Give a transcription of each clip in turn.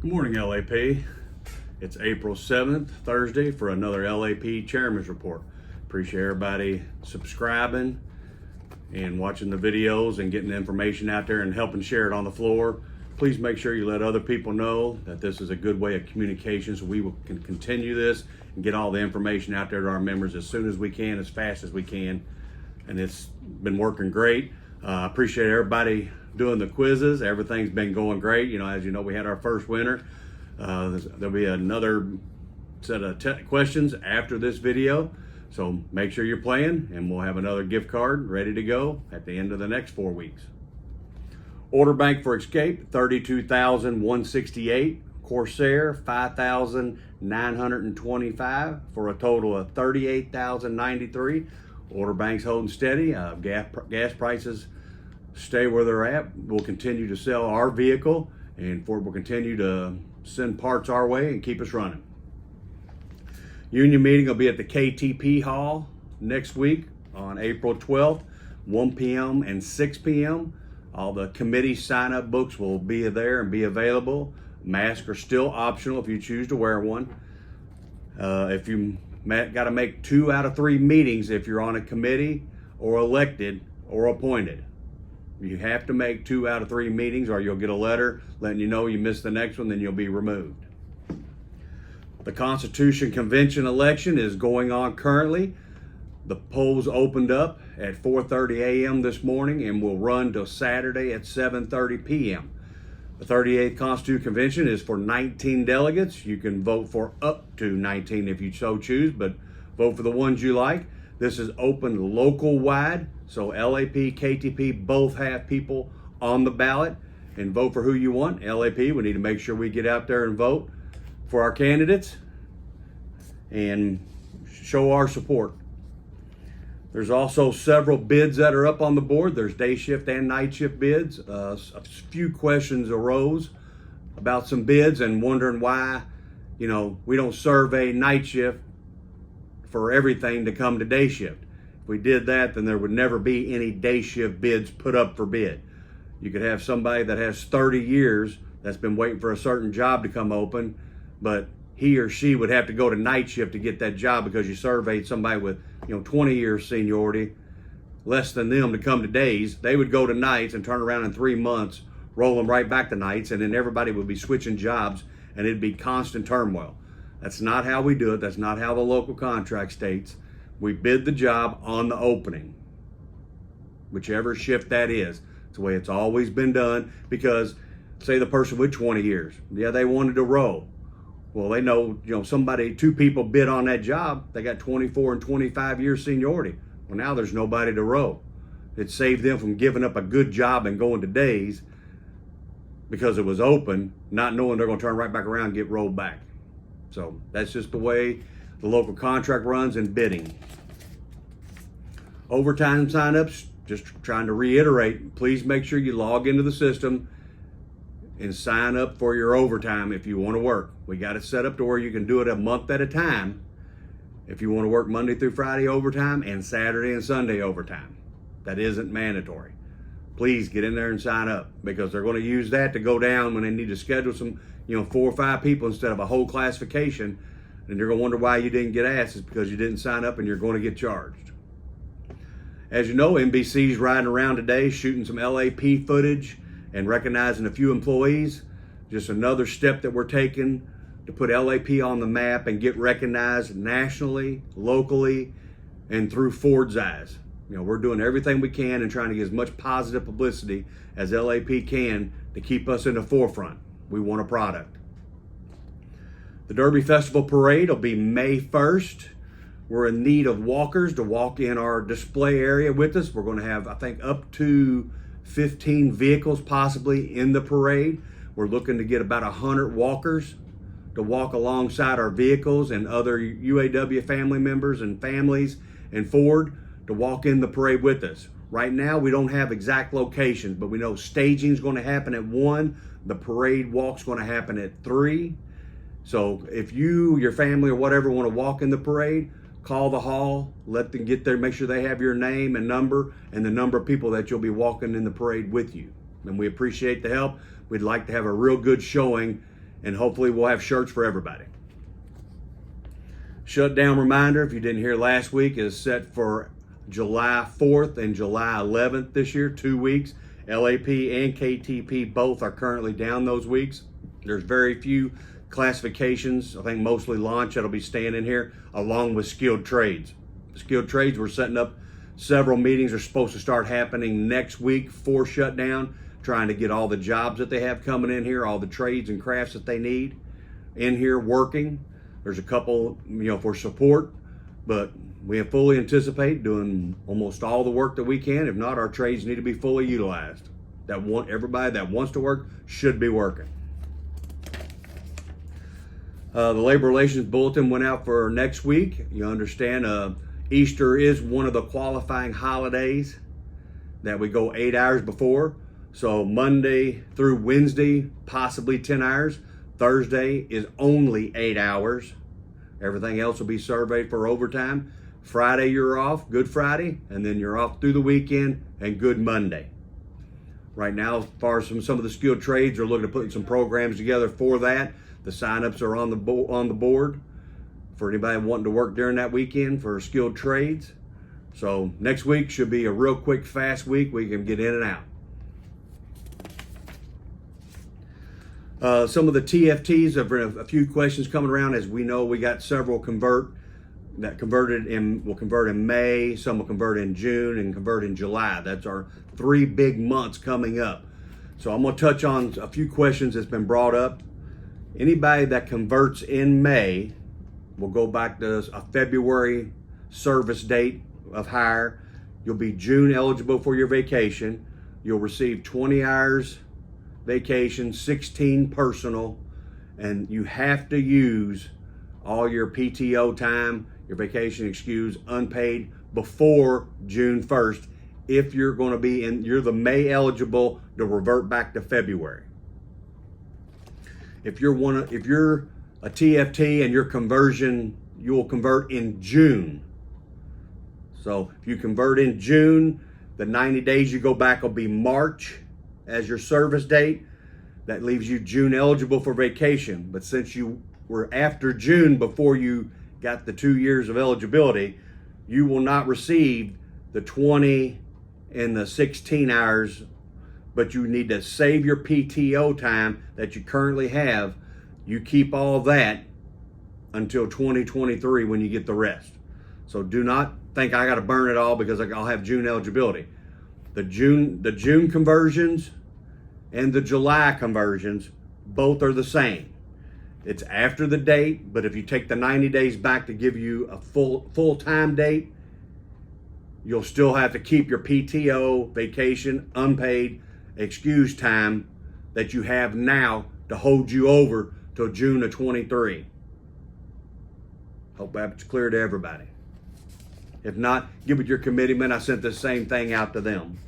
Good morning, LAP. It's April 7th, Thursday, for another LAP Chairman's Report. Appreciate everybody subscribing and watching the videos and getting the information out there and helping share it on the floor. Please make sure you let other people know that this is a good way of communication, so we can continue this and get all the information out there to our members as soon as we can, as fast as we can. And it's been working great. Appreciate everybody doing the quizzes. Everything's been going great. As you know, we had our first winner. There'll be another set of questions after this video. So make sure you're playing, and we'll have another gift card ready to go at the end of the next 4 weeks. Order bank for Escape, $32,168. Corsair, $5,925 for a total of $38,093. Order bank's holding steady. Gas prices stay where they're at. We'll continue to sell our vehicle, and Ford will continue to send parts our way and keep us running. Union meeting will be at the KTP Hall next week on April 12th, 1 p.m. and 6 p.m. All the committee sign-up books will be there and be available. Masks are still optional if you choose to wear one. If you got to make 2 out of 3 meetings if you're on a committee or elected or appointed. You have to make 2 out of 3 meetings, or you'll get a letter letting you know you missed the next one, then you'll be removed. The Constitution Convention election is going on currently. The polls opened up at 4:30 a.m. this morning and will run till Saturday at 7:30 p.m. The 38th Constitute Convention is for 19 delegates. You can vote for up to 19 if you so choose, but vote for the ones you like. This is open local wide, so LAP, KTP both have people on the ballot, and vote for who you want. LAP, we need to make sure we get out there and vote for our candidates and show our support. There's also several bids that are up on the board. There's day shift and night shift bids. A few questions arose about some bids and wondering why, we don't survey night shift for everything to come to day shift. If we did that, then there would never be any day shift bids put up for bid. You could have somebody that has 30 years that's been waiting for a certain job to come open, but he or she would have to go to night shift to get that job because you surveyed somebody with 20 years seniority, less than them, to come to days. They would go to nights and turn around in 3 months, roll them right back to nights, and then everybody would be switching jobs, and it'd be constant turmoil. That's not how we do it. That's not how the local contract states. We bid the job on the opening, whichever shift that is. It's the way it's always been done, because say the person with 20 years, they wanted to row. Well, they know, 2 people bid on that job. They got 24 and 25 years seniority. Well, now there's nobody to row. It saved them from giving up a good job and going to days because it was open, not knowing they're going to turn right back around and get rolled back. So that's just the way the local contract runs in bidding. Overtime signups, just trying to reiterate, please make sure you log into the system and sign up for your overtime if you want to work. We got it set up to where you can do it a month at a time if you want to work Monday through Friday overtime and Saturday and Sunday overtime. That isn't mandatory. Please get in there and sign up, because they're going to use that to go down when they need to schedule some 4 or 5 people instead of a whole classification, and they're going to wonder why you didn't get asked. It's because you didn't sign up and you're going to get charged. As you know, NBC's riding around today shooting some LAP footage and recognizing a few employees. Just another step that we're taking to put LAP on the map and get recognized nationally, locally, and through Ford's eyes. We're doing everything we can and trying to get as much positive publicity as LAP can to keep us in the forefront. We want a product. The Derby Festival Parade will be May 1st. We're in need of walkers to walk in our display area with us. We're going to have, I think, up to 15 vehicles possibly in the parade. We're looking to get about 100 walkers to walk alongside our vehicles and other UAW family members and families and Ford to walk in the parade with us. Right now, we don't have exact locations, but we know staging is going to happen at 1. The parade walk's going to happen at 3. So if you, your family, or whatever want to walk in the parade, call the hall, let them get there, make sure they have your name and number and the number of people that you'll be walking in the parade with you. And we appreciate the help. We'd like to have a real good showing and hopefully we'll have shirts for everybody. Shutdown reminder, if you didn't hear last week, is set for July 4th and July 11th this year, 2 weeks. LAP and KTP both are currently down those weeks. There's very few classifications, I think mostly launch that'll be staying in here, along with skilled trades. Skilled trades, we're setting up several meetings are supposed to start happening next week for shutdown, trying to get all the jobs that they have coming in here, all the trades and crafts that they need in here working. There's a couple, for support, but we have fully anticipate doing almost all the work that we can. If not, our trades need to be fully utilized. Everybody that wants to work should be working. The Labor Relations Bulletin went out for next week. You understand, Easter is one of the qualifying holidays that we go 8 hours before. So Monday through Wednesday, possibly 10 hours. Thursday is only 8 hours. Everything else will be surveyed for overtime. Friday you're off, Good Friday, and then you're off through the weekend and Good Monday. Right now, as far as some of the skilled trades, are looking to put some programs together for that. The signups are on the board for anybody wanting to work during that weekend for skilled trades. So next week should be a real quick, fast week. We can get in and out. Some of the TFTs, have been a few questions coming around. As we know, we got several will convert in May, some will convert in June, and convert in July. That's our 3 big months coming up. So I'm going to touch on a few questions that's been brought up. Anybody that converts in May will go back to a February service date of hire. You'll be June eligible for your vacation. You'll receive 20 hours vacation, 16 personal, and you have to use all your PTO time, your vacation excuse, unpaid before June 1st. If you're going to be you're the May eligible to revert back to February. If you're a TFT and your conversion, you will convert in June. So if you convert in June, the 90 days you go back will be March as your service date. That leaves you June eligible for vacation. But since you were after June before you got the 2 years of eligibility, you will not receive the 20 and the 16 hours, but you need to save your PTO time that you currently have. You keep all that until 2023 when you get the rest. So do not think I got to burn it all because I'll have June eligibility. The June conversions and the July conversions, both are the same. It's after the date, but if you take the 90 days back to give you a full-time date, you'll still have to keep your PTO, vacation, unpaid, excuse time that you have now to hold you over till June of 23. Hope that's clear to everybody. If not, get with your committeeman. I sent the same thing out to them.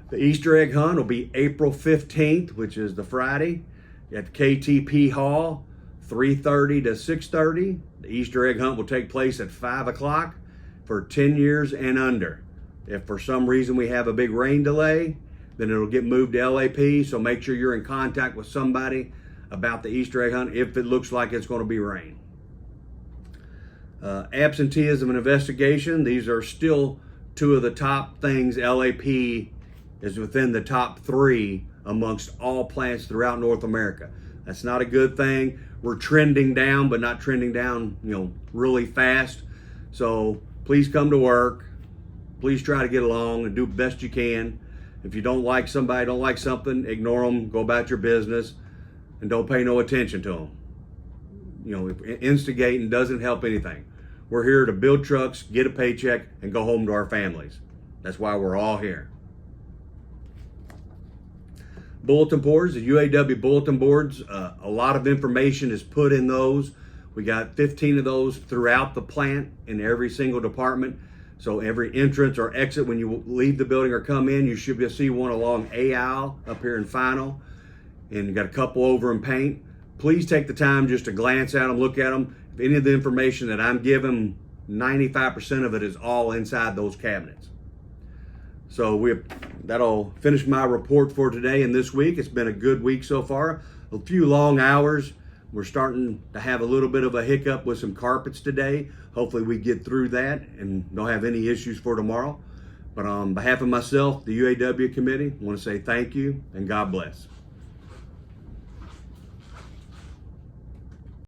The Easter egg hunt will be April 15th, which is the Friday, at KTP Hall, 3:30 to 6:30. The Easter egg hunt will take place at 5 o'clock for 10 years and under. If for some reason we have a big rain delay, then it'll get moved to LAP, so make sure you're in contact with somebody about the Easter egg hunt if it looks like it's going to be rain. Absenteeism Investigation, these are still 2 of the top things. LAP is within the top 3 amongst all plants throughout North America. That's not a good thing. We're trending down, but not trending down, really fast. So please come to work. Please try to get along and do the best you can. If you don't like somebody, don't like something, ignore them, go about your business, and don't pay no attention to them. Instigating doesn't help anything. We're here to build trucks, get a paycheck, and go home to our families. That's why we're all here. Bulletin boards, the UAW bulletin boards, a lot of information is put in those. We got 15 of those throughout the plant in every single department. So every entrance or exit when you leave the building or come in, you should be able to see one along A aisle up here in final. And you got a couple over in paint. Please take the time just to glance at them, look at them. If any of the information that I'm giving, 95% of it is all inside those cabinets. So that'll finish my report for today and this week. It's been a good week so far. A few long hours. We're starting to have a little bit of a hiccup with some carpets today. Hopefully we get through that and don't have any issues for tomorrow. But on behalf of myself, the UAW committee, I want to say thank you and God bless.